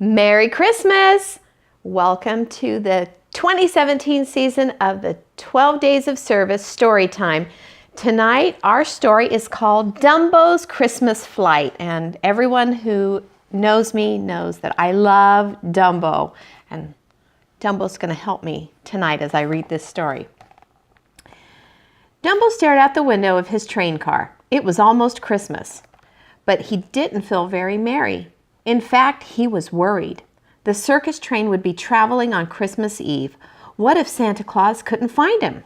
Merry Christmas! Welcome to the 2017 season of the 12 Days of Service story time. Tonight, our story is called Dumbo's Christmas Flight, and everyone who knows me knows that I love Dumbo, and Dumbo's going to help me tonight as I read this story. Dumbo stared out the window of his train car. It was almost Christmas, but he didn't feel very merry. In fact, he was worried. The circus train would be traveling on Christmas Eve. What if Santa Claus couldn't find him?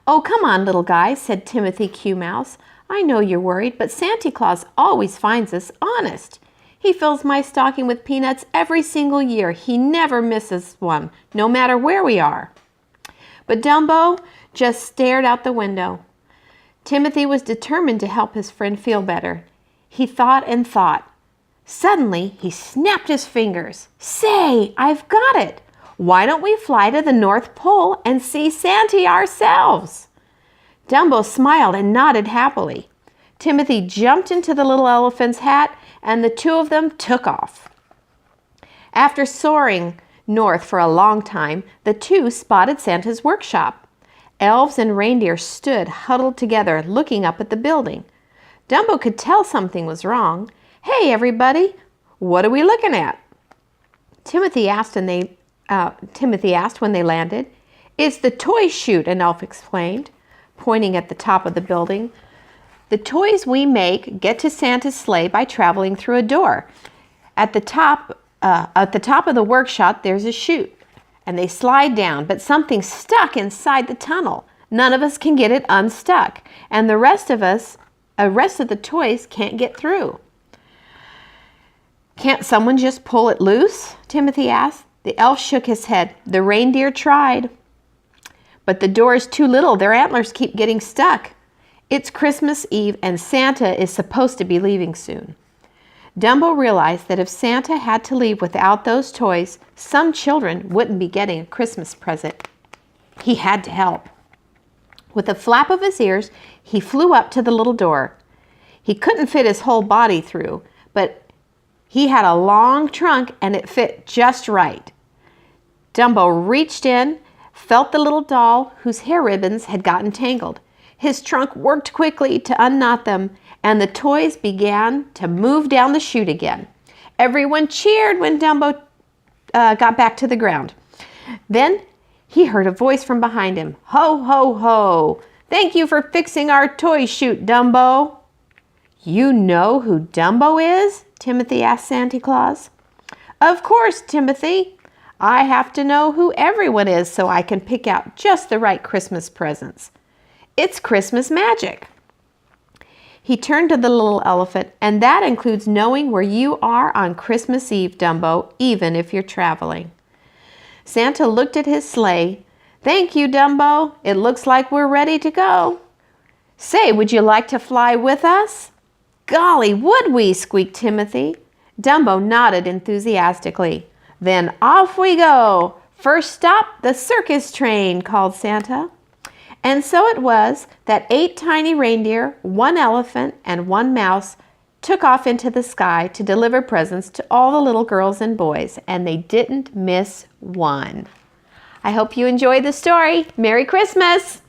"Oh, come on, little guy," said Timothy Q. Mouse. "I know you're worried, but Santa Claus always finds us, honest. He fills my stocking with peanuts every single year. He never misses one, no matter where we are." But Dumbo just stared out the window. Timothy was determined to help his friend feel better. He thought and thought. Suddenly, he snapped his fingers. "Say, I've got it! Why don't we fly to the North Pole and see Santa ourselves?" Dumbo smiled and nodded happily. Timothy jumped into the little elephant's hat, and the two of them took off. After soaring north for a long time, the two spotted Santa's workshop. Elves and reindeer stood huddled together, looking up at the building. Dumbo could tell something was wrong. "Hey, everybody, what are we looking at?" Timothy asked when they landed. "It's the toy chute," an elf explained, pointing at the top of the building. "The toys we make get to Santa's sleigh by traveling through a door. At the top of the workshop, there's a chute, and they slide down, but something's stuck inside the tunnel. None of us can get it unstuck, and the rest of the toys can't get through." "Can't someone just pull it loose?" Timothy asked. The elf shook his head. "The reindeer tried, but the door is too little. Their antlers keep getting stuck. It's Christmas Eve, and Santa is supposed to be leaving soon." Dumbo realized that if Santa had to leave without those toys, some children wouldn't be getting a Christmas present. He had to help. With a flap of his ears, he flew up to the little door. He couldn't fit his whole body through, but he had a long trunk and it fit just right. Dumbo reached in, felt the little doll whose hair ribbons had gotten tangled. His trunk worked quickly to unknot them, and the toys began to move down the chute again. Everyone cheered when Dumbo got back to the ground. Then he heard a voice from behind him. "Ho, ho, ho! Thank you for fixing our toy chute, Dumbo." "You know who Dumbo is?" Timothy asked Santa Claus. "Of course, Timothy. I have to know who everyone is so I can pick out just the right Christmas presents. It's Christmas magic." He turned to the little elephant, "And that includes knowing where you are on Christmas Eve, Dumbo, even if you're traveling." Santa looked at his sleigh. "Thank you, Dumbo. It looks like we're ready to go." "Say, would you like to fly with us?" "Golly, would we?" squeaked Timothy. Dumbo nodded enthusiastically. "Then off we go. First stop, the circus train," called Santa. And so it was that 8 tiny reindeer, 1 elephant, and 1 mouse took off into the sky to deliver presents to all the little girls and boys, and they didn't miss one. I hope you enjoyed the story. Merry Christmas!